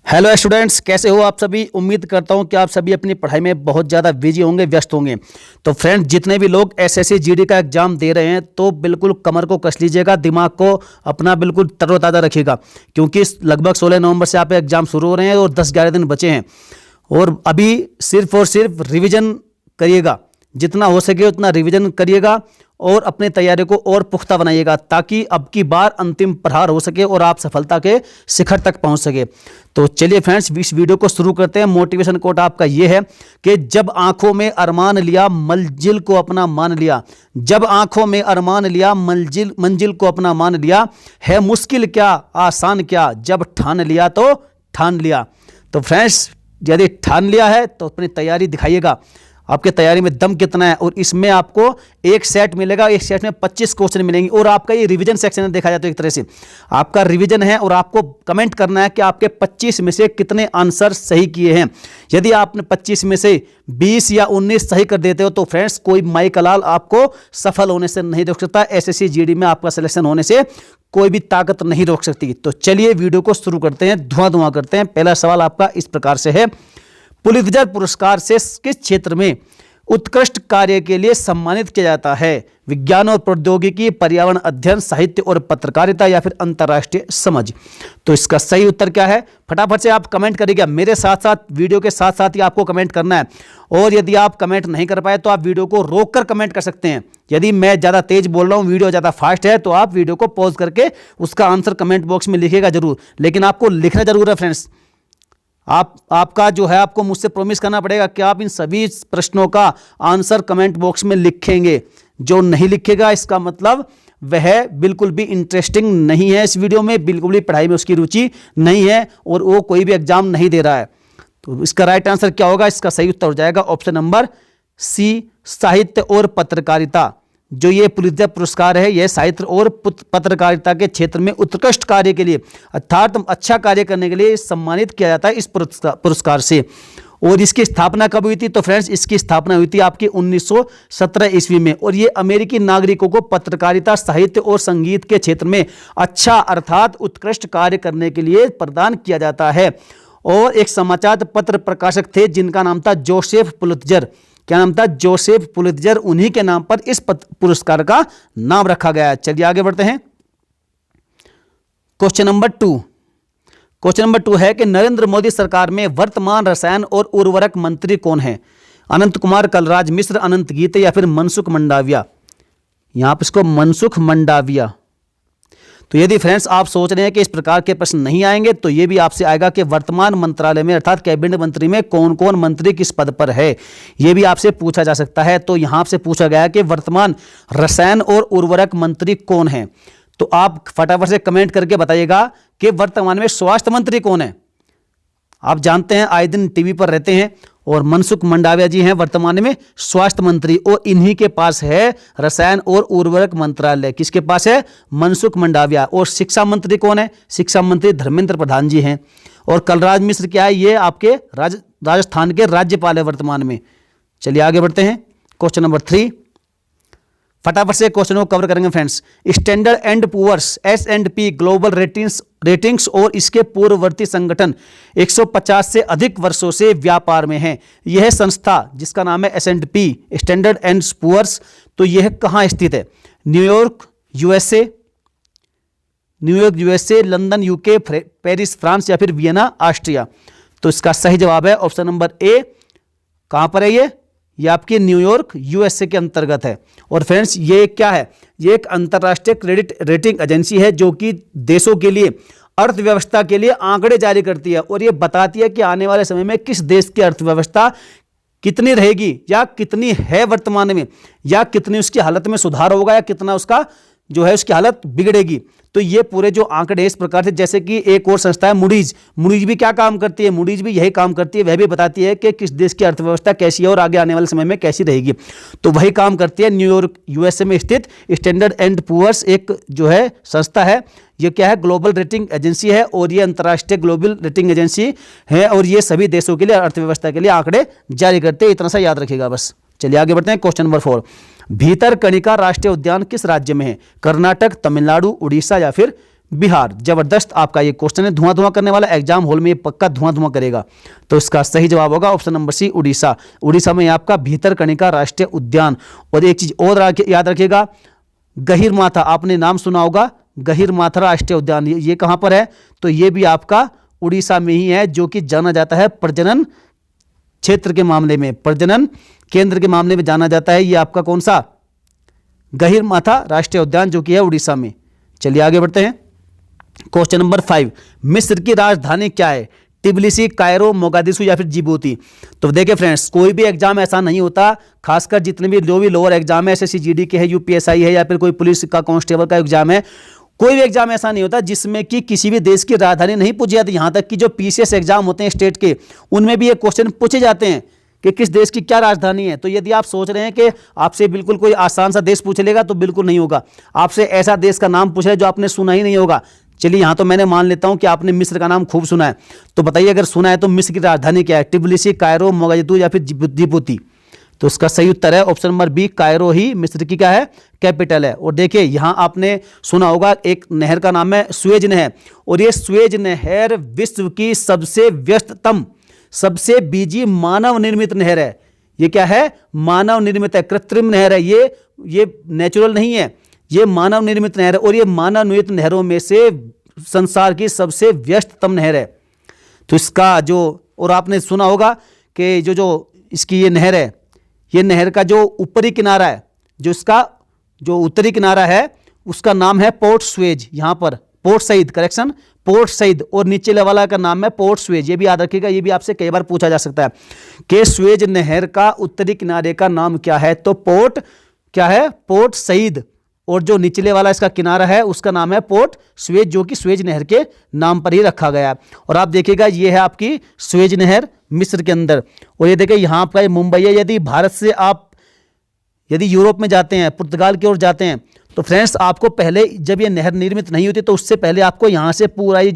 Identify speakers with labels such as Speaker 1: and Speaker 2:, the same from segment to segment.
Speaker 1: Hello students, कैसे हो आप सभी। उम्मीद करता हूं कि आप सभी अपनी पढ़ाई में बहुत ज़्यादा बिजी होंगे, व्यस्त होंगे। तो फ्रेंड्स, जितने भी लोग एसएससी जीडी का एग्जाम दे रहे हैं तो बिल्कुल कमर को कस लीजिएगा, दिमाग को अपना बिल्कुल तरोताज़ा रखिएगा, क्योंकि लगभग 16 नवंबर से आप एग्जाम शुरू हो रहे हैं और 10-11 दिन बचे हैं। और अभी सिर्फ और सिर्फ रिविज़न करिएगा, जितना हो सके उतना रिवीजन करिएगा और अपनी तैयारी को और पुख्ता बनाइएगा, ताकि अब की बार अंतिम प्रहार हो सके और आप सफलता के शिखर तक पहुंच सके। तो चलिए फ्रेंड्स, इस वीडियो को शुरू करते हैं। मोटिवेशन कोट आपका ये है कि जब आंखों में अरमान लिया मंजिल को अपना मान लिया। जब आंखों में अरमान लिया मंजिल को अपना मान लिया। है मुश्किल क्या आसान क्या, जब ठान लिया तो ठान लिया। तो फ्रेंड्स, यदि ठान लिया है तो अपनी तैयारी दिखाइएगा, आपके तैयारी में दम कितना है। और इसमें आपको एक सेट मिलेगा, एक सेट में 25 क्वेश्चन मिलेंगे। और आपका ये रिवीजन सेक्शन है, देखा जाए तो एक तरह से आपका रिवीजन है। और आपको कमेंट करना है कि आपके 25 में से कितने आंसर सही किए हैं। यदि आपने 25 में से 20 या 19 सही कर देते हो तो फ्रेंड्स, कोई माई कलाल आपको सफल होने से नहीं रोक सकता। एसएससी जीडी में आपका सिलेक्शन होने से कोई भी ताकत नहीं रोक सकती। तो चलिए वीडियो को शुरू करते हैं, धुआं करते हैं। पहला सवाल आपका इस प्रकार से है, पुलित्जर पुरस्कार से किस क्षेत्र में उत्कृष्ट कार्य के लिए सम्मानित किया जाता है? विज्ञान और प्रौद्योगिकी, पर्यावरण अध्ययन, साहित्य और पत्रकारिता, या फिर अंतर्राष्ट्रीय समझ। तो इसका सही उत्तर क्या है? फटाफट से आप कमेंट करिएगा, मेरे साथ साथ वीडियो के साथ साथ ही आपको कमेंट करना है। और यदि आप कमेंट नहीं कर पाए तो आप वीडियो को रोक कर कमेंट कर सकते हैं। यदि मैं ज़्यादा तेज बोल रहा हूँ, वीडियो ज़्यादा फास्ट है, तो आप वीडियो को पॉज करके उसका आंसर कमेंट बॉक्स में लिखिएगा जरूर। लेकिन आपको लिखना जरूर है फ्रेंड्स। आपका जो है, आपको मुझसे प्रॉमिस करना पड़ेगा कि आप इन सभी प्रश्नों का आंसर कमेंट बॉक्स में लिखेंगे। जो नहीं लिखेगा इसका मतलब वह बिल्कुल भी इंटरेस्टिंग नहीं है इस वीडियो में, बिल्कुल भी पढ़ाई में उसकी रुचि नहीं है और वो कोई भी एग्जाम नहीं दे रहा है। तो इसका राइट आंसर क्या होगा? इसका सही उत्तर हो जाएगा ऑप्शन नंबर सी, साहित्य और पत्रकारिता। जो ये पुलित्जर पुरस्कार है, यह साहित्य और पत्रकारिता के क्षेत्र में उत्कृष्ट कार्य के लिए, अर्थात अच्छा कार्य करने के लिए सम्मानित किया जाता है इस पुरस्कार से। और इसकी स्थापना कब हुई थी? तो फ्रेंड्स, इसकी स्थापना हुई थी आपकी 1917 ईस्वी में। और ये अमेरिकी नागरिकों को पत्रकारिता, साहित्य और संगीत के क्षेत्र में अच्छा अर्थात उत्कृष्ट कार्य करने के लिए प्रदान किया जाता है। और एक समाचार पत्र प्रकाशक थे जिनका नाम था जोसेफ पुलित्जर। क्या नाम था? Joseph Pulitzer. उन्हीं के नाम पर इस पुरस्कार का नाम रखा गया है। चलिए आगे बढ़ते हैं। Question number 2। क्वेश्चन नंबर 2 है कि नरेंद्र मोदी सरकार में वर्तमान रसायन और उर्वरक मंत्री कौन है? अनंत कुमार कलराज मिश्र, अनंत गीते, या फिर मनसुख मंडाविया। यहां पर इसको मनसुख मंडाविया। तो यदि फ्रेंड्स आप सोच रहे हैं कि इस प्रकार के प्रश्न नहीं आएंगे, तो ये भी आपसे आएगा कि वर्तमान मंत्रालय में अर्थात कैबिनेट मंत्री में कौन कौन मंत्री किस पद पर है, ये भी आपसे पूछा जा सकता है। तो यहां से पूछा गया है कि वर्तमान रसायन और उर्वरक मंत्री कौन है। तो आप फटाफट से कमेंट करके बताइएगा कि वर्तमान में स्वास्थ्य मंत्री कौन है। आप जानते हैं, आए दिन टीवी पर रहते हैं, और मनसुख मंडाविया जी हैं वर्तमान में स्वास्थ्य मंत्री। और इन्हीं के पास है रसायन और उर्वरक मंत्रालय। किसके पास है? मनसुख मंडाविया। और शिक्षा मंत्री कौन है? शिक्षा मंत्री धर्मेंद्र प्रधान जी हैं। और कलराज मिश्र क्या है? ये आपके राजस्थान के राज्यपाल है वर्तमान में। चलिए आगे बढ़ते हैं। क्वेश्चन नंबर 3, फटाफट से क्वेश्चन को कवर करेंगे friends. Standard and Poor's S&P global ratings और इसके पूर्ववर्ती संगठन 150 से अधिक वर्षों से व्यापार में है। यह संस्था जिसका नाम है S&P स्टैंडर्ड एंड पुअर्स, तो यह कहां स्थित है? New York USA, London UK, Paris France, या फिर वियना ऑस्ट्रिया। तो इसका सही जवाब है ऑप्शन नंबर ए। कहां पर है ये आपकी न्यूयॉर्क USA के अंतर्गत है। और फ्रेंड्स, ये क्या है? ये एक अंतर्राष्ट्रीय क्रेडिट रेटिंग एजेंसी है जो कि देशों के लिए, अर्थव्यवस्था के लिए आंकड़े जारी करती है। और ये बताती है कि आने वाले समय में किस देश की अर्थव्यवस्था कितनी रहेगी, या कितनी है वर्तमान में, या कितनी उसकी हालत में सुधार होगा, या कितना उसका जो है उसकी हालत बिगड़ेगी। तो ये पूरे जो आंकड़े इस प्रकार से, जैसे कि एक और संस्था है मूडीज भी क्या काम करती है? मूडीज भी यही काम करती है। वह भी बताती है कि किस देश की अर्थव्यवस्था कैसी है और आगे आने वाले समय में कैसी रहेगी। तो वही काम करती है न्यूयॉर्क USA में स्थित स्टैंडर्ड एंड पुअर्स। एक जो है संस्था है, ये क्या है? ग्लोबल रेटिंग एजेंसी है। और ये अंतर्राष्ट्रीय ग्लोबल रेटिंग एजेंसी है। और ये सभी देशों के लिए, अर्थव्यवस्था के लिए आंकड़े जारी करते हैं। इतना सा याद रखिएगा बस। चलिए आगे बढ़ते हैं। क्वेश्चन नंबर 4, भीतरकनिका राष्ट्रीय उद्यान किस राज्य में है? कर्नाटक, तमिलनाडु, उड़ीसा, या फिर बिहार। जबरदस्त आपका ये क्वेश्चन है, धुआं धुआं करने वाला, एग्जाम हॉल में ये पक्का धुआं धुआं करेगा। तो इसका सही जवाब होगा option number C, Orissa. Orissa में आपका भीतरकनिका राष्ट्रीय उद्यान। और एक चीज और याद रखिएगा, गहीरमाथा, आपने नाम सुना होगा, गहीरमाथा राष्ट्रीय उद्यान, ये कहां पर है? तो ये भी आपका उड़ीसा में ही है, जो कि जाना जाता है प्रजनन क्षेत्र के मामले में, प्रजनन केंद्र के मामले में जाना जाता है। ये आपका कौन सा? गहीरमाथा राष्ट्रीय उद्यान, जो कि है उड़ीसा में। चलिए आगे बढ़ते हैं। क्वेश्चन नंबर 5, मिस्र की राजधानी क्या है? टिबिलिसी, कायरो, मोगादिशु या फिर जिबूती। तो देखिए फ्रेंड्स, कोई भी एग्जाम ऐसा नहीं होता, खासकर जितने भी जो भी लोअर एग्जाम है, एसएससी जीडी के है, यूपीएसआई है, या फिर कोई पुलिस का कांस्टेबल का एग्जाम है, कोई भी एग्जाम ऐसा नहीं होता जिसमें कि किसी भी देश की राजधानी नहीं पूछी जाती। यहां तक कि जो पीसीएस एग्जाम होते हैं स्टेट के, उनमें भी ये क्वेश्चन पूछे जाते हैं कि किस देश की क्या राजधानी है। तो यदि आप सोच रहे हैं कि आपसे बिल्कुल कोई आसान सा देश पूछ लेगा, तो बिल्कुल नहीं होगा। आपसे ऐसा देश का नाम पूछ रहे जो आपने सुना ही नहीं होगा। चलिए यहां तो मैंने मान लेता हूं कि आपने मिस्र का नाम खूब सुना है, तो बताइए अगर सुना है तो मिस्र की राजधानी क्या है? टिबिलिसी, कायरो, मोगादिशु या फिर जिबूती। तो इसका सही उत्तर है ऑप्शन नंबर बी, कायरो ही मिस्र की क्या है? कैपिटल है। और देखिए यहां आपने सुना होगा एक नहर का नाम है सुएज नहर, और ये सुएज नहर विश्व की सबसे व्यस्ततम, सबसे बिजी मानव निर्मित नहर है। ये क्या है? मानव निर्मित है, कृत्रिम नहर है। ये नेचुरल नहीं है, ये मानव निर्मित नहर है, और ये मानव निर्मित नहरों में से संसार की सबसे व्यस्ततम नहर है। तो इसका जो, और आपने सुना होगा कि जो इसकी ये नहर है, ये नहर का जो ऊपरी किनारा है, जो इसका जो उत्तरी किनारा है, उसका नाम है पोर्ट सुएज। यहां पर Port Said, correction, Port Said, और नीचे वाला का नाम है पोर्ट सुएज। ये भी याद रखिएगा, ये भी आपसे कई बार पूछा जा सकता है कि सुएज नहर का उत्तरी किनारे का नाम क्या है? तो पोर्ट क्या है? Port Said. और जो निचले वाला इसका किनारा है, उसका नाम है पोर्ट सुएज, जो कि सुएज नहर के नाम पर ही रखा गया है। और आप देखिएगा ये है आपकी सुएज नहर मिस्र के अंदर, और ये देखिए यहाँ आपका मुंबई है। यदि भारत से आप यदि यूरोप में जाते हैं, पुर्तगाल की ओर जाते हैं, तो फ्रेंड्स आपको पहले, जब ये नहर निर्मित नहीं होती, तो उससे पहले आपको यहाँ से पूरा ये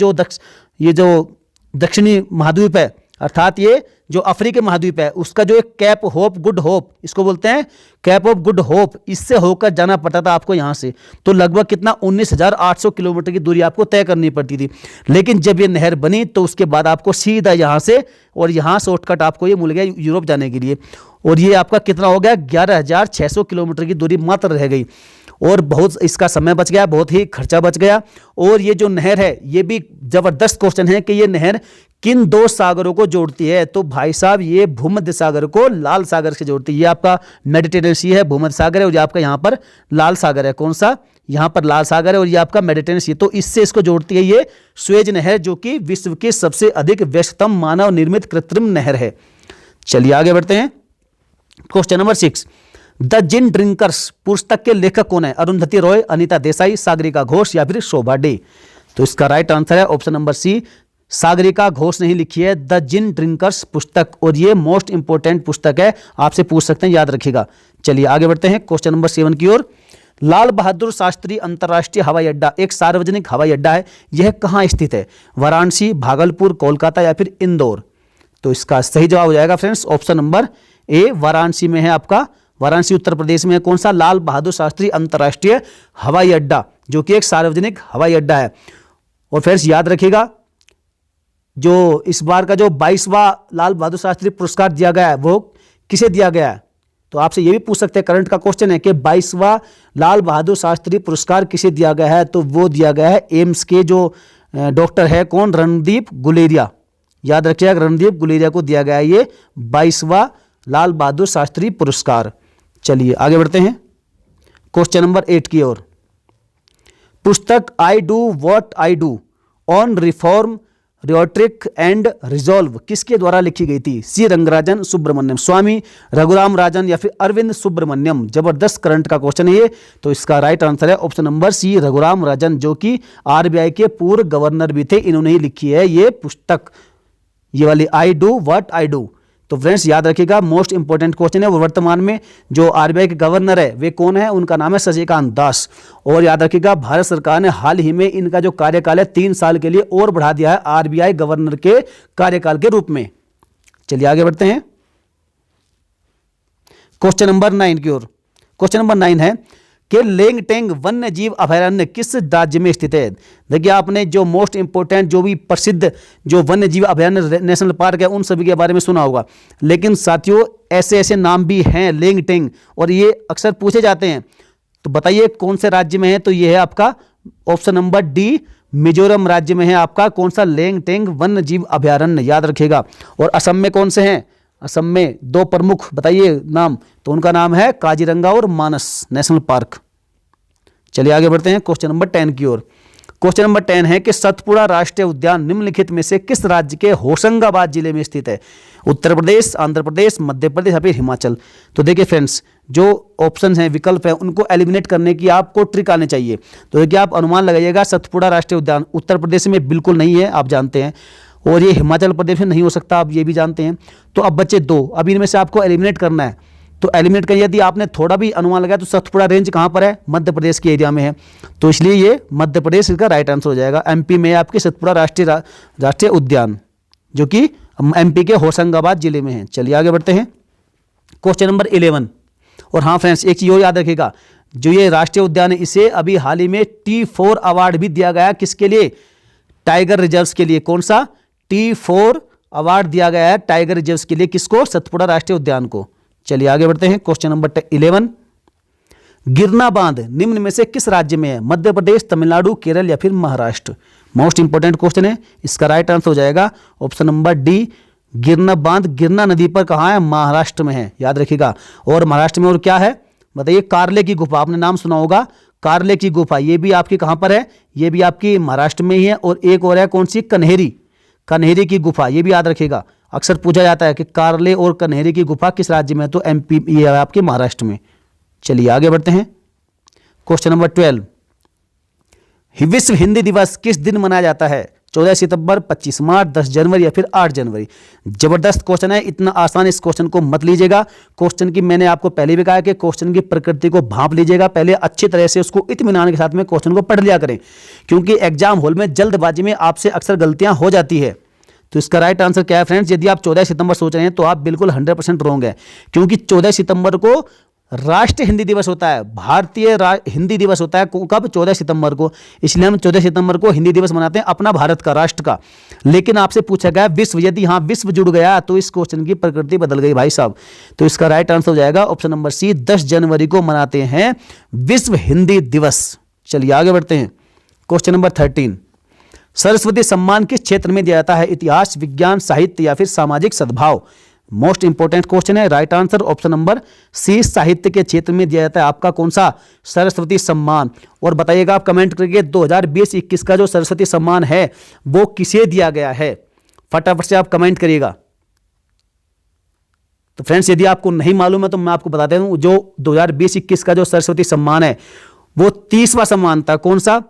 Speaker 1: जो दक्षिणी महाद्वीप है, अर्थात ये जो अफ्रीकी महाद्वीप है, उसका जो एक कैप होप गुड होप, इसको बोलते हैं कैप ऑफ गुड होप, इससे होकर जाना पड़ता था आपको यहाँ से। तो लगभग कितना 19,800 किलोमीटर की दूरी आपको तय करनी पड़ती थी। लेकिन जब ये नहर बनी, तो उसके बाद आपको सीधा यहाँ से, और यहाँ शॉर्टकट आपको ये मिल गया यूरोप जाने के लिए। और ये आपका कितना हो गया? 11,600 किलोमीटर की दूरी मात्र रह गई, और बहुत इसका समय बच गया, बहुत ही खर्चा बच गया। और ये जो नहर है, ये भी जबरदस्त क्वेश्चन है कि ये नहर किन दो सागरों को जोड़ती है? तो भाई साहब, ये भूमध्य सागर को लाल सागर से जोड़ती है। ये आपका मेडिटेरेनियन सी है, भूमध्य सागर है, और ये आपका यहाँ पर लाल सागर है। कौन सा? यहाँ पर लाल सागर है, और ये आपका मेडिटेरेनियन सी। तो इससे इसको जोड़ती है ये सुएज नहर, जो कि विश्व की सबसे अधिक व्यस्ततम मानव निर्मित कृत्रिम नहर है। चलिए आगे बढ़ते हैं। Question number 6, the gin drinkers पुस्तक के लेखक कौन है? अरुंधति रॉय, अनीता देसाई, सागरिका घोष या फिर शोभा डे। तो इसका राइट आंसर है option number C, Sagarika Ghose ने ही लिखी है द जिन ड्रिंकर्स पुस्तक, और ये मोस्ट इंपोर्टेंट पुस्तक है, आपसे पूछ सकते हैं, याद रखिएगा। चलिए आगे बढ़ते हैं क्वेश्चन नंबर 7 की ओर। लाल बहादुर शास्त्री अंतर्राष्ट्रीय हवाई अड्डा एक सार्वजनिक हवाई अड्डा है, यह कहाँ स्थित है? वाराणसी, भागलपुर, कोलकाता या फिर इंदौर। तो इसका सही जवाब हो जाएगा friends option number A, Varanasi में है आपका, वाराणसी उत्तर प्रदेश में है। कौन सा? लाल बहादुर शास्त्री अंतर्राष्ट्रीय हवाई अड्डा, जो कि एक सार्वजनिक हवाई अड्डा है। और फ्रेंड्स याद रखिएगा, जो इस बार का जो 22वां लाल बहादुर शास्त्री पुरस्कार दिया गया है, वो किसे दिया गया है? तो आपसे ये भी पूछ सकते हैं, करंट का क्वेश्चन है कि 22वां लाल बहादुर शास्त्री पुरस्कार किसे दिया गया है? तो वो दिया गया है एम्स के जो डॉक्टर है, कौन? रणदीप गुलेरिया। याद रखिएगा, रणदीप गुलेरिया को दिया गया है ये 22वां लाल बहादुर शास्त्री पुरस्कार। चलिए आगे बढ़ते हैं क्वेश्चन नंबर 8 की ओर। पुस्तक I do what I do on reform, rhetoric and resolve किसके द्वारा लिखी गई थी? सी रंगराजन सुब्रमण्यम स्वामी, रघुराम राजन या फिर अरविंद सुब्रमण्यम। जबरदस्त करंट का क्वेश्चन है ये। तो इसका राइट आंसर है ऑप्शन नंबर सी, रघुराम राजन, जो कि आरबीआई के पूर्व गवर्नर भी थे। इन्होंने ही लिखी है ये पुस्तक, ये वाली आई डू व्हाट आई डू। तो फ्रेंड्स याद रखिएगा, मोस्ट इंपोर्टेंट क्वेश्चन है। वो वर्तमान में जो आरबीआई के गवर्नर है, वे कौन है? उनका नाम है शशिकांत दास। और याद रखिएगा, भारत सरकार ने हाल ही में इनका जो कार्यकाल है 3 साल के लिए और बढ़ा दिया है आरबीआई गवर्नर के कार्यकाल के रूप में। चलिए आगे बढ़ते हैं क्वेश्चन नंबर 9 की ओर। क्वेश्चन नंबर 9 है कि लेंगटेंग वन्य जीव अभयारण्य किस राज्य में स्थित है। देखिए आपने जो मोस्ट इंपोर्टेंट जो भी प्रसिद्ध जो वन्य जीव अभयारण्य नेशनल पार्क है उन सभी के बारे में सुना होगा, लेकिन साथियों ऐसे ऐसे नाम भी हैं लेंगटेंग और ये अक्सर पूछे जाते हैं। तो बताइए कौन से राज्य में है, तो ये है आपका ऑप्शन नंबर डी, मिजोरम राज्य में है आपका कौन सा लेंगटेंग वन्य जीव अभयारण्य, याद रखिएगा। और असम में कौन से हैं, असम में दो प्रमुख बताइए नाम, तो उनका नाम है काजीरंगा और मानस नेशनल पार्क। चलिए आगे बढ़ते हैं क्वेश्चन नंबर 10 की ओर। क्वेश्चन नंबर 10 है कि सतपुड़ा राष्ट्रीय उद्यान निम्नलिखित में से किस राज्य के होशंगाबाद जिले में स्थित है। उत्तर प्रदेश, आंध्र प्रदेश, मध्य प्रदेश या फिर हिमाचल। तो देखिए फ्रेंड्स जो ऑप्शन हैं विकल्प हैं उनको एलिमिनेट करने की आपको ट्रिक आनी चाहिए। तो देखिए आप अनुमान लगाइएगा, सतपुड़ा राष्ट्रीय उद्यान उत्तर प्रदेश में बिल्कुल नहीं है, आप जानते हैं, और ये हिमाचल प्रदेश में नहीं हो सकता, आप ये भी जानते हैं। तो अब बच्चे दो, अब इनमें से आपको एलिमिनेट करना है। तो एलिमिनेट करिए, यदि आपने थोड़ा भी अनुमान लगाया तो सतपुड़ा रेंज कहाँ पर है, मध्य प्रदेश के एरिया में है, तो इसलिए ये मध्य प्रदेश इसका राइट आंसर हो जाएगा। एमपी में आपके सतपुड़ा राष्ट्रीय उद्यान जो कि एमपी के होशंगाबाद जिले में है। चलिए आगे बढ़ते हैं क्वेश्चन नंबर 11। और हाँ फ्रेंड्स एक चीज और याद रखिएगा, जो ये राष्ट्रीय उद्यान है इसे अभी हाल ही में T4 अवार्ड भी दिया गया, किसके लिए, टाइगर रिजर्व्स के लिए। कौन सा, T4 अवार्ड दिया गया है टाइगर रिजर्व्स के लिए, किसको, सतपुड़ा राष्ट्रीय उद्यान को। चलिए आगे बढ़ते हैं क्वेश्चन नंबर 11। गिरना बांध निम्न में से किस राज्य में है, मध्य प्रदेश, तमिलनाडु, केरल या फिर महाराष्ट्र। मोस्ट इंपोर्टेंट क्वेश्चन है, इसका राइट आंसर हो जाएगा ऑप्शन नंबर डी, गिरना बांध गिरना नदी पर कहाँ है, महाराष्ट्र में है, याद रखिएगा। और महाराष्ट्र में और क्या है बताइए, कार्ले की गुफा, आपने नाम सुना होगा कार्ले की गुफा, ये भी आपकी कहाँ पर है, ये भी आपकी महाराष्ट्र में ही है। और एक और है कौन सी, कन्हेरी की गुफा, ये भी याद रखिएगा, अक्सर पूछा जाता है कि कार्ले और कन्हेरी की गुफा किस राज्य में है, तो एमपी, ये है आपके महाराष्ट्र में। चलिए आगे बढ़ते हैं क्वेश्चन नंबर 12। विश्व हिंदी दिवस किस दिन मनाया जाता है, 14 सितंबर, 25 मार्च, 10 जनवरी या फिर 8 जनवरी। जबरदस्त क्वेश्चन है, इतना आसान इस क्वेश्चन को मत लीजिएगा। क्वेश्चन की मैंने आपको पहले भी कहा कि क्वेश्चन की प्रकृति को भांप लीजिएगा, पहले अच्छी तरह से उसको इत्मीनान के साथ में क्वेश्चन को पढ़ लिया करें, क्योंकि एग्जाम हॉल में जल्दबाजी में आपसे अक्सर गलतियां हो जाती है। तो इसका राइट आंसर क्या है फ्रेंड्स, यदि आप 14 सितंबर सोच रहे हैं तो आप बिल्कुल 100% रॉन्ग है, क्योंकि 14 सितंबर को राष्ट्रीय हिंदी दिवस होता है, भारतीय हिंदी दिवस होता है कब, 14 सितंबर को। इसलिए हम 14 सितंबर को हिंदी दिवस मनाते हैं अपना भारत का, राष्ट्र का। लेकिन आपसे पूछा गया विश्व, यदि हाँ विश्व जुड़ गया तो इस क्वेश्चन की प्रकृति बदल गई भाई साहब। तो इसका राइट आंसर हो जाएगा ऑप्शन नंबर सी, 10 जनवरी को मनाते हैं विश्व हिंदी दिवस। चलिए आगे बढ़ते हैं क्वेश्चन नंबर 13। सरस्वती सम्मान किस क्षेत्र में दिया जाता है, इतिहास, विज्ञान, साहित्य या फिर सामाजिक सद्भाव। मोस्ट इंपोर्टेंट क्वेश्चन है, right answer option number C, साहित्य के क्षेत्र में दिया जाता है आपका कौन सा, सरस्वती सम्मान। और बताइएगा आप कमेंट करके 2020-21 का जो सरस्वती सम्मान है वो किसे दिया गया है, फटाफट से आप कमेंट करिएगा। तो फ्रेंड्स यदि आपको नहीं मालूम है तो मैं आपको बता देता हूं, जो 2020-21 का जो सरस्वती सम्मान है वो 30वां सम्मान था। कौन सा,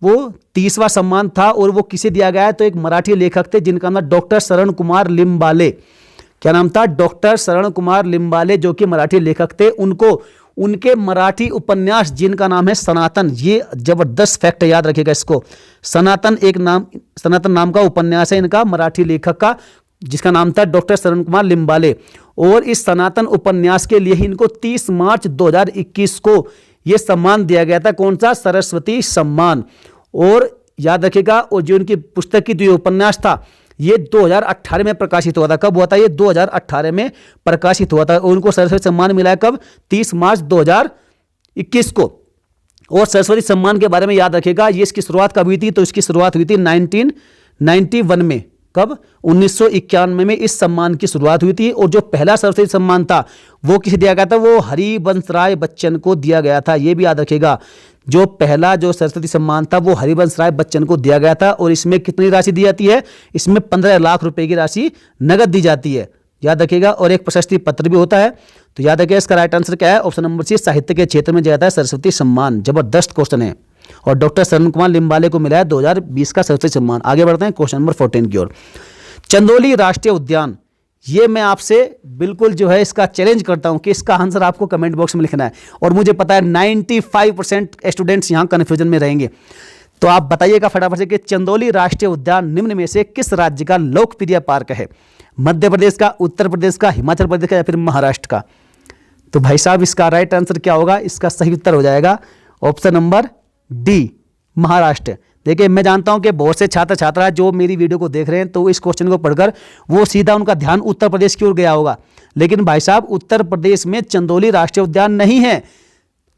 Speaker 1: वो 30वां सम्मान था। और वो किसे दिया गया है, तो एक मराठी लेखक थे जिनका नाम डॉक्टर शरण कुमार लिम्बाले, क्या नाम था, डॉक्टर शरण कुमार लिम्बाले, जो कि मराठी लेखक थे। उनको उनके मराठी उपन्यास जिनका नाम है सनातन, ये जबरदस्त फैक्ट है, याद रखिएगा इसको। सनातन नाम का उपन्यास है इनका, मराठी लेखक का, जिसका नाम था डॉक्टर शरण कुमार लिम्बाले। और इस सनातन उपन्यास के लिए ही इनको 30 मार्च 2021 को ये सम्मान दिया गया था, कौन सा, सरस्वती सम्मान। और याद रखिएगा, और जो इनकी पुस्तक की जो उपन्यास था ये 2018 में प्रकाशित हुआ था। कब हुआ था, ये 2018 में प्रकाशित हुआ था। और उनको सरस्वती सम्मान मिला है कब, 30 मार्च 2021 को। और सरस्वती सम्मान के बारे में याद रखिएगा, ये इसकी शुरुआत कब हुई थी, तो इसकी शुरुआत हुई थी 1991 में। कब, 1991 में इस सम्मान की शुरुआत हुई थी। और जो पहला सरस्वती सम्मान था वो किसे दिया गया था, वो हरिवंश राय बच्चन को दिया गया था, ये भी याद रखिएगा। जो पहला जो सरस्वती सम्मान था वो हरिवंश राय बच्चन को दिया गया था। और इसमें कितनी राशि दी जाती है, इसमें 15 लाख रुपए की राशि नगद दी जाती है, याद रखिएगा। और एक प्रशस्ति पत्र भी होता है। तो याद रखिएगा इसका राइट आंसर क्या है, ऑप्शन नंबर सी, साहित्य के क्षेत्र में दिया जाता है सरस्वती सम्मान। जबरदस्त क्वेश्चन है। और डॉक्टर शरण कुमार लिम्बाले को मिला है 2020 का सरस्वती सम्मान। आगे बढ़ते हैं क्वेश्चन नंबर 14 की ओर। चंदौली राष्ट्रीय उद्यान, ये मैं आपसे बिल्कुल जो है इसका चैलेंज करता हूं कि इसका आंसर आपको कमेंट बॉक्स में लिखना है। और मुझे पता है 95% स्टूडेंट्स यहां कंफ्यूजन में रहेंगे। तो आप बताइएगा फटाफट से कि चंदौली राष्ट्रीय उद्यान निम्न में से किस राज्य का लोकप्रिय पार्क है, मध्य प्रदेश का, उत्तर प्रदेश का, हिमाचल प्रदेश का या फिर महाराष्ट्र का। तो भाई साहब इसका राइट आंसर क्या होगा, इसका सही उत्तर हो जाएगा ऑप्शन नंबर डी, महाराष्ट्र। देखिए मैं जानता हूं कि बहुत से छात्र छात्रा जो मेरी वीडियो को देख रहे हैं तो इस क्वेश्चन को पढ़कर वो सीधा उनका ध्यान उत्तर प्रदेश की ओर गया होगा, लेकिन भाई साहब उत्तर प्रदेश में चंदौली राष्ट्रीय उद्यान नहीं है।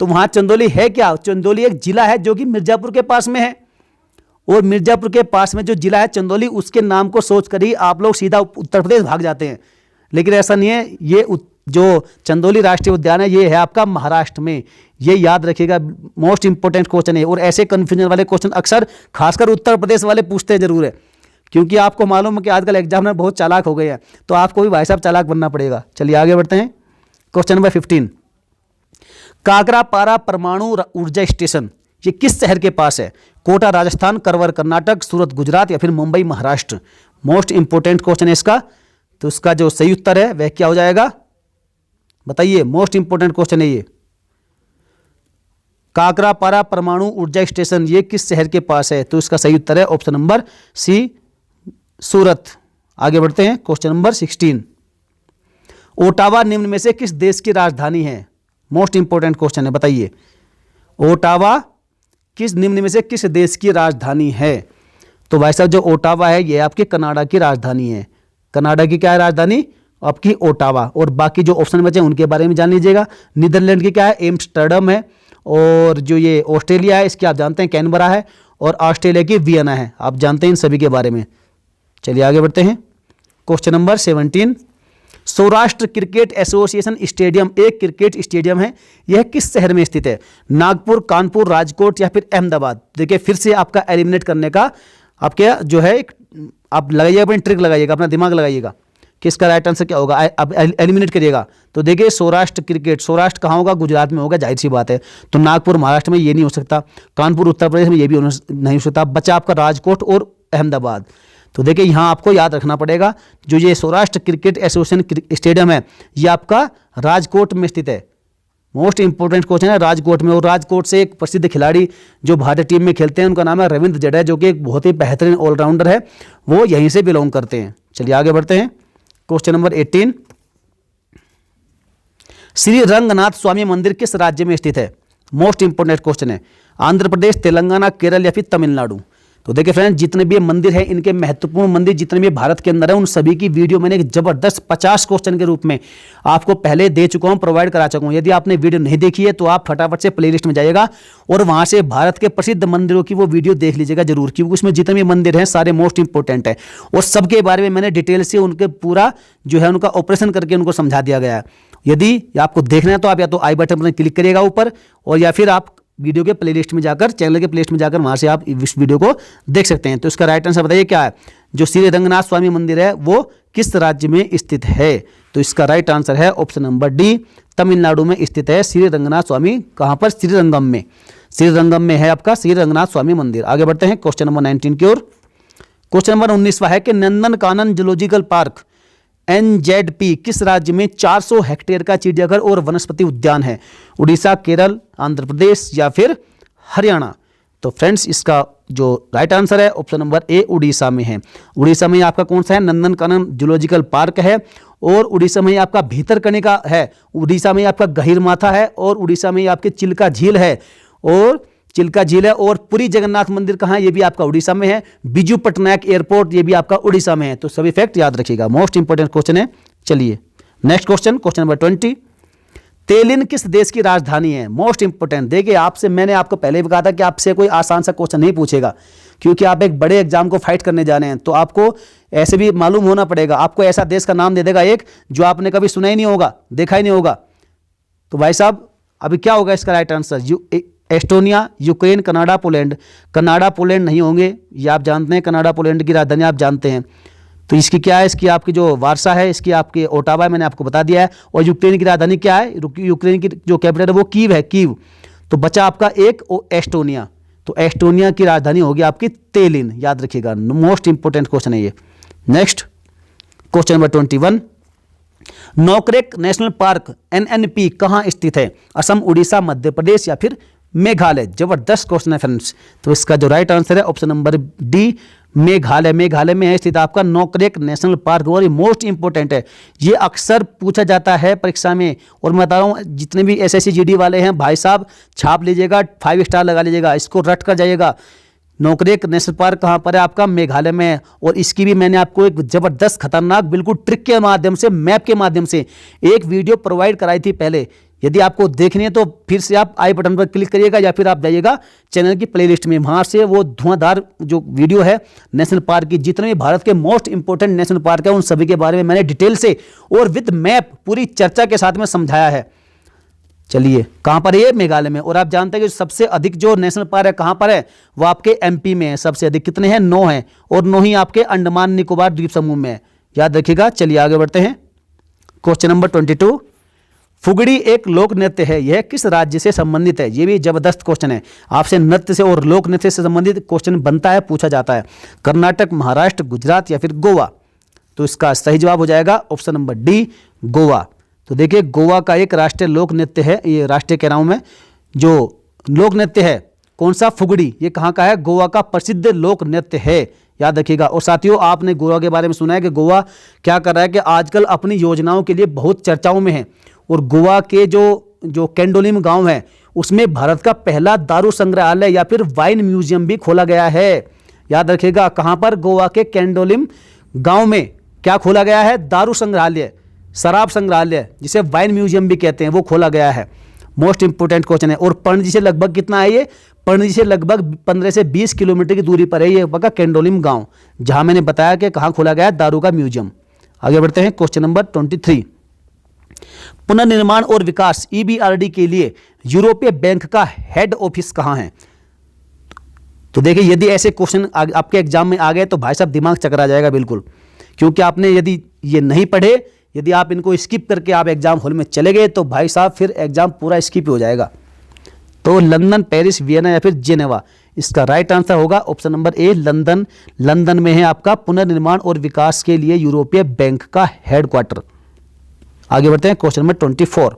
Speaker 1: तो वहां चंदौली है क्या, चंदौली एक जिला है जो कि मिर्जापुर के पास में है, और मिर्जापुर के पास में जो जिला है चंदौली, उसके नाम को सोचकर ही आप लोग सीधा उत्तर प्रदेश भाग जाते हैं, लेकिन ऐसा नहीं है। ये जो चंदौली राष्ट्रीय उद्यान है ये है आपका महाराष्ट्र में, ये याद रखिएगा, मोस्ट इंपोर्टेंट क्वेश्चन है। और ऐसे कंफ्यूजन वाले क्वेश्चन अक्सर खासकर उत्तर प्रदेश वाले पूछते हैं जरूर है, क्योंकि आपको मालूम है कि आजकल एग्जामिनर बहुत चालाक हो गए हैं, तो आपको भी भाई साहब चालाक बनना पड़ेगा। चलिए आगे बढ़ते हैं। क्वेश्चन नंबर 15, काकरापारा परमाणु ऊर्जा स्टेशन ये किस शहर के पास है? कोटा राजस्थान, करवर कर्नाटक, सूरत गुजरात या फिर Mumbai Maharashtra? Most important question है इसका, तो इसका जो सही उत्तर है वह क्या हो जाएगा बताइए, मोस्ट इंपोर्टेंट क्वेश्चन है ये। काकरापारा परमाणु ऊर्जा स्टेशन ये किस शहर के पास है? तो इसका सही उत्तर है ऑप्शन नंबर सी, सूरत। आगे बढ़ते हैं। क्वेश्चन नंबर 16, ओटावा निम्न में से किस देश की राजधानी है? मोस्ट इंपोर्टेंट क्वेश्चन है, बताइए ओटावा किस निम्न में से किस देश की राजधानी है? तो भाई साहब जो ओटावा है ये आपके कनाडा की राजधानी है। कनाडा की क्या है राजधानी? आपकी ओटावा। और बाकी जो ऑप्शन बचे उनके बारे में जान लीजिएगा। नीदरलैंड की क्या है? एम्स्टर्डम है। और जो ये ऑस्ट्रेलिया है इसकी आप जानते हैं कैनबरा है। और ऑस्ट्रेलिया की वियना है, आप जानते हैं इन सभी के बारे में। चलिए आगे बढ़ते हैं। Question number 17, Saurashtra cricket association stadium एक क्रिकेट स्टेडियम है, यह किस शहर में स्थित है? नागपुर, कानपुर, राजकोट या फिर अहमदाबाद? देखिए फिर से आपका एलिमिनेट करने का आपके जो है आप लगाइएगा, अपनी ट्रिक लगाइएगा, अपना दिमाग लगाइएगा कि इसका राइट आंसर क्या होगा। अब एलिमिनेट करिएगा। तो देखिए सौराष्ट्र क्रिकेट, सौराष्ट्र कहाँ होगा? गुजरात में होगा, जाहिर सी बात है। तो नागपुर महाराष्ट्र में ये नहीं हो सकता, कानपुर उत्तर प्रदेश में ये भी नहीं हो सकता, बचा आपका राजकोट और अहमदाबाद। तो देखिए यहाँ आपको याद रखना पड़ेगा, जो ये सौराष्ट्र क्रिकेट एसोसिएशन स्टेडियम है ये आपका राजकोट में स्थित है। मोस्ट इंपोर्टेंट क्वेश्चन है राजकोट में। और राजकोट से एक प्रसिद्ध खिलाड़ी जो भारतीय टीम में खेलते हैं उनका नाम है रविंद्र जडेजा, जो कि एक बहुत ही बेहतरीन ऑलराउंडर है, वो यहीं से बिलोंग करते हैं। चलिए आगे बढ़ते हैं। क्वेश्चन नंबर 18, श्री रंगनाथ स्वामी मंदिर किस राज्य में स्थित है? मोस्ट इंपोर्टेंट क्वेश्चन है। आंध्र प्रदेश, तेलंगाना, केरल या फिर तमिलनाडु? तो देखिए फ्रेंड्स जितने भी मंदिर हैं, इनके महत्वपूर्ण मंदिर जितने भी भारत के अंदर है, उन सभी की वीडियो मैंने एक जबरदस्त 50 क्वेश्चन के रूप में आपको पहले दे चुका हूं, प्रोवाइड करा चुका हूं। यदि आपने वीडियो नहीं देखी है तो आप फटाफट से प्लेलिस्ट में जाइएगा और वहां से भारत के प्रसिद्ध मंदिरों की वो वीडियो देख लीजिएगा जरूर, क्योंकि उसमें जितने भी मंदिर हैं सारे मोस्ट इंपोर्टेंट है और सबके बारे में मैंने डिटेल से उनके पूरा जो है उनका ऑपरेशन करके उनको समझा दिया गया है। यदि आपको देखना है तो आप या तो आई बटन पर क्लिक करिएगा ऊपर, और या फिर आप वीडियो के प्लेलिस्ट में जाकर, चैनल के प्लेलिस्ट में जाकर वहां से आप इस वीडियो को देख सकते हैं। तो इसका राइट आंसर बताइए क्या है? जो श्री रंगनाथ स्वामी मंदिर है वो किस राज्य में स्थित है? तो इसका राइट आंसर है ऑप्शन नंबर डी, तमिलनाडु में स्थित है श्री रंगनाथ स्वामी। कहां पर? श्रीरंगम में। श्रीरंगम में है आपका श्री रंगनाथ स्वामी मंदिर। आगे बढ़ते हैं क्वेश्चन नंबर 19 की ओर। क्वेश्चन नंबर 19वां है कि नंदनकानन जूलॉजिकल पार्क NZP किस राज्य में 400 हेक्टेयर का चिड़ियाघर और वनस्पति उद्यान है? उड़ीसा, केरल, आंध्र प्रदेश या फिर हरियाणा? तो फ्रेंड्स इसका जो राइट आंसर है ऑप्शन नंबर ए, उड़ीसा में है। उड़ीसा में आपका कौन सा है? नंदनकानन जूलॉजिकल पार्क है। और उड़ीसा में आपका भीतरकनिका है, उड़ीसा में आपका गहीरमाथा है, और उड़ीसा में आपके चिल्का झील है, और चिल्का झील है। और पुरी जगन्नाथ मंदिर कहाँ है? ये भी आपका उड़ीसा में है। बिजू पटनायक एयरपोर्ट ये भी आपका उड़ीसा में है। तो सभी फैक्ट याद रखिएगा, मोस्ट इंपोर्टेंट क्वेश्चन है। चलिए नेक्स्ट क्वेश्चन, क्वेश्चन नंबर 20, तेलिन किस देश की राजधानी है? Most important. देखिए आपसे मैंने आपको पहले भी कहा था कि आपसे कोई आसान सा क्वेश्चन नहीं पूछेगा, क्योंकि आप एक बड़े एग्जाम को फाइट करने जा रहे हैं, तो आपको ऐसे भी मालूम होना पड़ेगा। आपको ऐसा देश का नाम दे देगा एक जो आपने कभी सुना ही नहीं होगा, देखा ही नहीं होगा। तो भाई साहब अभी क्या होगा इसका right answer? Estonia, Ukraine, Canada, Poland? Canada Poland नहीं होंगे, ये आप जानते हैं। कनाडा पोलैंड की राजधानी आप जानते हैं। तो इसकी क्या है? इसकी आपकी जो वारसा है, इसकी आपकी ओटावा है, मैंने आपको बता दिया है। और यूक्रेन की राजधानी क्या है? यूक्रेन की जो कैपिटल है वो कीव है, कीव। तो बचा आपका एक एस्टोनिया। तो एस्टोनिया की राजधानी होगी आपकी तेलिन, याद रखिएगा, मोस्ट इंपोर्टेंट क्वेश्चन है ये। Next question number 21, Nokrek national park NNP कहाँ स्थित है? असम, उड़ीसा, मध्य प्रदेश या फिर मेघालय? जबरदस्त क्वेश्चन है फ्रेंड्स। तो इसका जो राइट आंसर है option number D, Meghalaya, Meghalaya में है स्थित आपका नोकरेक नेशनल पार्क, और ये मोस्ट इंपोर्टेंट है, ये अक्सर पूछा जाता है परीक्षा में। और मैं बता रहा हूँ जितने भी एसएससी जीडी वाले हैं भाई साहब, छाप लीजिएगा, 5 स्टार लगा लीजिएगा, इसको रट कर जाइएगा। नोकरेक नेशनल पार्क कहाँ पर है आपका? मेघालय में है। और इसकी भी मैंने आपको एक जबरदस्त खतरनाक बिल्कुल ट्रिक के माध्यम से, मैप के माध्यम से एक वीडियो प्रोवाइड कराई थी पहले। यदि आपको देखनी है तो फिर से आप आई बटन पर क्लिक करिएगा या फिर आप जाइएगा चैनल की प्लेलिस्ट में, वहां से वो धुआंधार जो वीडियो है नेशनल पार्क की, जितने भी भारत के मोस्ट इंपोर्टेंट नेशनल पार्क है उन सभी के बारे में मैंने डिटेल से और विद मैप पूरी चर्चा के साथ में समझाया है। चलिए, कहां पर है ये? मेघालय में। और आप जानते हैं कि सबसे अधिक जो नेशनल पार्क है कहां पर है? वो आपके एमपी में है सबसे अधिक। कितने हैं? 9 हैं, और 9 ही आपके अंडमान निकोबार द्वीप समूह में है, याद रखिएगा। चलिए आगे बढ़ते हैं। क्वेश्चन नंबर 22, फुगड़ी एक लोक नृत्य है, यह किस राज्य से संबंधित है? ये भी जबरदस्त क्वेश्चन है, आपसे नृत्य से और लोक नृत्य से संबंधित क्वेश्चन बनता है, पूछा जाता है। कर्नाटक, महाराष्ट्र, गुजरात या फिर गोवा? तो इसका सही जवाब हो जाएगा ऑप्शन नंबर डी, गोवा। तो देखिए, गोवा का एक राष्ट्रीय लोक नृत्य है, ये राष्ट्रीय कह रहा हूं मैं, जो लोक नृत्य है कौन सा? फुगड़ी। ये कहाँ का है? गोवा का प्रसिद्ध लोक नृत्य है, याद रखिएगा। और साथियों, आपने गोवा के बारे में सुना है कि गोवा क्या कर रहा है कि आजकल अपनी योजनाओं के लिए बहुत चर्चाओं में है। और गोवा के जो कैंडोलिम गांव है उसमें भारत का पहला दारू संग्रहालय या फिर वाइन म्यूजियम भी खोला गया है, याद रखिएगा। कहां पर? गोवा के कैंडोलिम गांव में क्या खोला गया है? दारू संग्रहालय, शराब संग्रहालय, जिसे वाइन म्यूजियम भी कहते हैं, वो खोला गया है। मोस्ट इंपोर्टेंट क्वेश्चन है। और पणजी से लगभग कितना है ये? पणजी से लगभग 15 से 20 किलोमीटर की दूरी पर है ये आपका कैंडोलिम गांव, जहां मैंने बताया कि कहां खोला गया है दारू का म्यूजियम। आगे बढ़ते हैं। क्वेश्चन नंबर 23, पुनर्निर्माण और विकास EBRD के लिए यूरोपीय बैंक का हेड ऑफिस कहां है? तो देखिए, यदि ऐसे क्वेश्चन आपके एग्जाम में आ गए तो भाई साहब दिमाग चकरा जाएगा बिल्कुल, क्योंकि आपने यदि ये नहीं पढ़े, यदि आप इनको स्किप करके आप एग्जाम हॉल में चले गए तो भाई साहब फिर एग्जाम पूरा स्किप हो जाएगा। तो लंदन, पेरिस, वियना या फिर जेनेवा? इसका राइट आंसर होगा option number A, London. London में है आपका पुनर्निर्माण और विकास के लिए यूरोपीय बैंक का हेडक्वार्टर। आगे बढ़ते हैं। क्वेश्चन नंबर 24,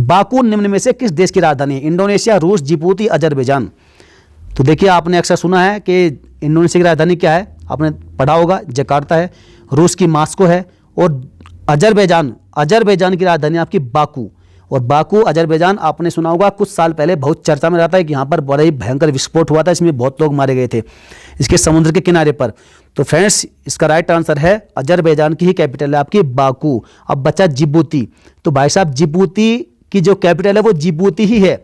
Speaker 1: बाकू निम्न में से किस देश की राजधानी है? इंडोनेशिया, रूस, जिबूती, अजरबैजान? तो देखिए, आपने अक्सर सुना है कि इंडोनेशिया की राजधानी क्या है, आपने पढ़ा होगा, जकार्ता है। रूस की मास्को है। और अजरबैजान की राजधानी आपकी बाकू। और बाकू, अजरबैजान आपने सुना होगा, कुछ साल पहले बहुत चर्चा में रहता है कि यहाँ पर बड़ा ही भयंकर विस्फोट हुआ था, इसमें बहुत लोग मारे गए थे इसके समुद्र के किनारे पर। तो फ्रेंड्स, इसका राइट आंसर है अजरबैजान की ही कैपिटल है आपकी बाकू। अब बचा जिबूती। तो भाई साहब, जिबूती की जो कैपिटल है वो जिबूती ही है,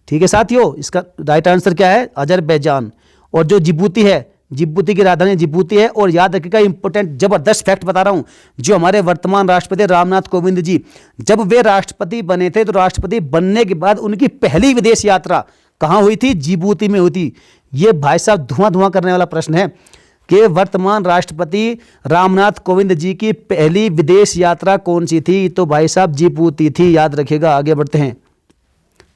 Speaker 1: ठीक है साथियों। इसका राइट आंसर क्या है? अजरबैजान। और जो जिबूती है, जिबूती की राजधानी जिबूती है। और याद रखिएगा, इंपोर्टेंट जबरदस्त फैक्ट बता रहा हूं, जो हमारे वर्तमान राष्ट्रपति रामनाथ कोविंद जी, जब वे राष्ट्रपति बने थे तो राष्ट्रपति बनने के बाद उनकी पहली विदेश यात्रा कहां हुई थी? जिबूती में हुई थी। ये भाई साहब धुआं करने वाला प्रश्न है कि वर्तमान राष्ट्रपति रामनाथ कोविंद जी की पहली विदेश यात्रा कौन सी थी? तो भाई साहब जिबूती थी, याद रखिएगा। आगे बढ़ते हैं।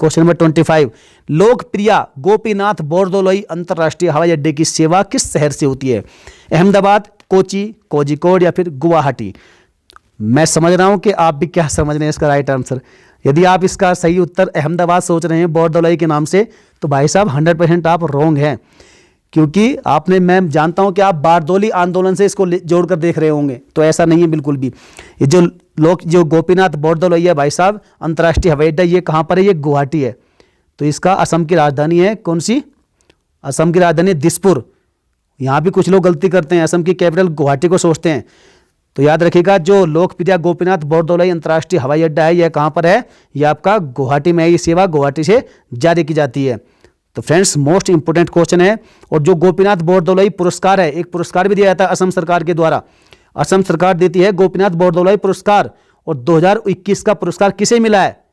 Speaker 1: क्वेश्चन नंबर 25, लोकप्रिय गोपीनाथ बोरदोलोई अंतर्राष्ट्रीय हवाई अड्डे की सेवा किस शहर से होती है? अहमदाबाद, कोची, कोझिकोड या फिर गुवाहाटी? मैं समझ रहा हूं कि आप भी क्या समझ रहे हैं इसका राइट आंसर। यदि आप इसका सही उत्तर अहमदाबाद सोच रहे हैं बोरदोलोई के नाम से, तो भाई साहब 100% आप रॉन्ग हैं, क्योंकि मैं जानता हूं कि आप बारदोली आंदोलन से इसको जोड़कर देख रहे होंगे, तो ऐसा नहीं है बिल्कुल भी। ये जो गोपीनाथ बोरदोलोई है भाई साहब अंतर्राष्ट्रीय हवाई अड्डा, ये कहां पर है? ये गुवाहाटी है। तो इसका असम की राजधानी है कौन सी? असम की राजधानी दिसपुर। यहां भी कुछ लोग गलती करते हैं, असम की कैपिटल गुवाहाटी को सोचते हैं। तो याद रखिएगा, जो लोकप्रिय गोपीनाथ बोरदोलोई अंतर्राष्ट्रीय हवाई अड्डा है, यह कहां पर है? यह आपका गुवाहाटी में है। ये सेवा गुवाहाटी से जारी की जाती है। तो फ्रेंड्स, मोस्ट इंपोर्टेंट क्वेश्चन है। और जो गोपीनाथ बोरदोलोई पुरस्कार है, एक पुरस्कार भी दिया जाता है असम सरकार के द्वारा, असम सरकार देती है गोपीनाथ बोरदोलोई पुरस्कार। और 2021 का पुरस्कार किसे मिला है?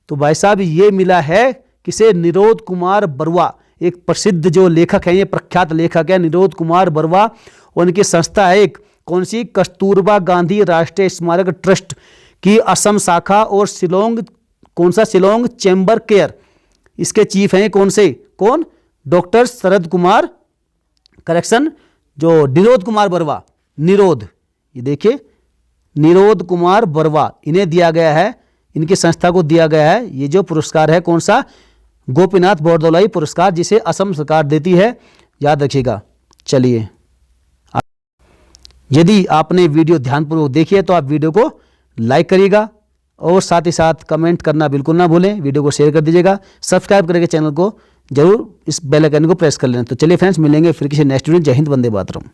Speaker 1: तो भाई साहब, ये मिला है किसे? निरोध कुमार बरुआ, एक प्रसिद्ध जो लेखक है, ये प्रख्यात लेखक है निरोध कुमार बरुआ। उनकी संस्था है एक कौन सी? कस्तूरबा गांधी राष्ट्रीय स्मारक ट्रस्ट की असम शाखा। और शिलोंग, कौन सा? शिलोंग चैम्बर केयर, इसके चीफ हैं कौन से? कौन? डॉक्टर शरद कुमार, करेक्शन, जो निरोध कुमार बरुआ, निरोध, ये देखिए निरोध कुमार बरुआ, इन्हें दिया गया है, इनकी संस्था को दिया गया है ये जो पुरस्कार है, कौन सा? गोपीनाथ बोरदोलोई पुरस्कार, जिसे असम सरकार देती है, याद रखिएगा। चलिए, यदि आपने वीडियो ध्यानपूर्वक देखी है तो आप वीडियो को लाइक करिएगा और साथ ही साथ कमेंट करना बिल्कुल ना भूलें। वीडियो को शेयर कर दीजिएगा, सब्सक्राइब करके चैनल को जरूर इस बेल आइकन को प्रेस कर लें। तो चलिए फ्रेंड्स, मिलेंगे फिर किसी नेक्स्ट वीडियो। जय हिंद, वंदे मातरम।